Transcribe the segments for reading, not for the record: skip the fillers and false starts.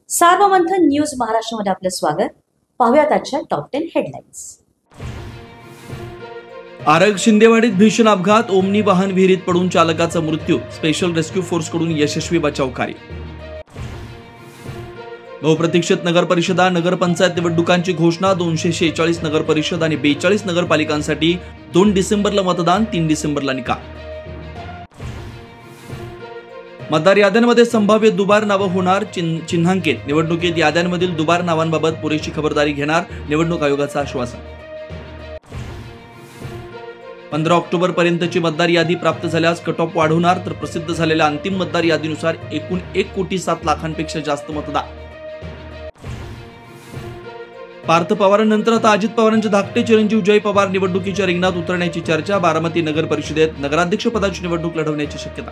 Sarvamanthan news महाराष्ट्रामध्ये आपलं स्वागत. पाहूयात आजच्या टॉप 10 हेडलाईन्स. आरग शिंदेवाडीत भीषण अपघात, ओमनी वाहन विहिरीत पडून चालकाचा मृत्यू. स्पेशल रेस्क्यू फोर्सकडून यशस्वी बचाव कार्य. बहुप्रतीक्षित नगर परिषदा नगरपंचायत निवडणुकांची घोषणा. 246 नगर परिषद आणि 42 नगरपालिकांसाठी 2 डिसेंबरला मतदान, 3 डिसेंबरला निकाल. मतदार याद्यांमध्ये संभाव्य दुबार नावं होणार चिन्हांकित. निवडणुकीत याद्यांमधील दुबार नावांबाबत पुरेशी खबरदारी घेणार निवडणूक आयोगाचं आश्वासन. 15 ऑक्टोबर पर्यंतची मतदार यादी प्राप्त झाल्यास कट ऑफ वाढवणार, तर प्रसिद्ध झालेल्या अंतिम मतदार यादीनुसार एकूण 1,07,00,000पेक्षा जास्त मतदार. पार्थ पवारांनंतर आता अजित पवारांचे धाकटे चिरंजीव जय पवार निवडणुकीच्या रिंगणात उतरण्याची चर्चा. बारामती नगर परिषदेत नगराध्यक्ष पदाची निवडणूक लढवण्याची शक्यता.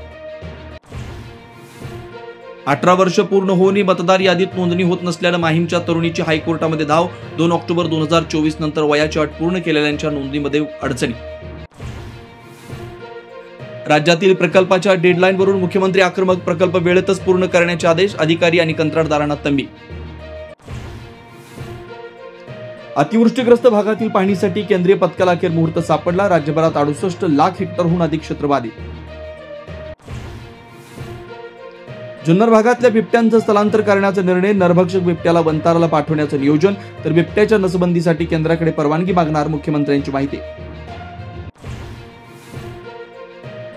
18 वर्ष पूर्ण होऊनही मतदार यादीत नोंदणी होत नसल्यानं माहीमच्या तरुणीची हायकोर्टामध्ये धाव. 2 ऑक्टोबर 2024 नंतर वयाची अट पूर्ण केलेल्यांच्या नोंदणीमध्ये अडचणी. राज्यातील प्रकल्पाच्या डेडलाईनवरून मुख्यमंत्री आक्रमक. प्रकल्प वेळेतच पूर्ण करण्याचे आदेश. अधिकारी आणि कंत्राटदारांना तंबी. अतिवृष्टीग्रस्त भागातील पाहणीसाठी केंद्रीय पथकाला अखेर मुहूर्त सापडला. राज्यभरात 68 लाख हेक्टरहून अधिक क्षेत्र बाधित. जुन्नर भागातल्या बिबट्यांचं स्थलांतर करण्याचा निर्णय. नरभक्षक बिबट्याला वंताराला पाठवण्याचं नियोजन, तर बिबट्याच्या नसबंदीसाठी केंद्राकडे परवानगी मागणार मुख्यमंत्र्यांची माहिती.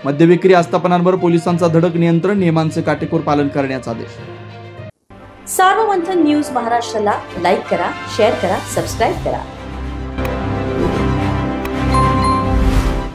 मद्यविक्री आस्थापनांवर पोलिसांचा धडक नियंत्रण. नियमांचे काटेकोर पालन करण्याचा आदेश. सार्वमंथन न्यूज महाराष्ट्राला लाईक करा, शेअर करा, सबस्क्राईब करा.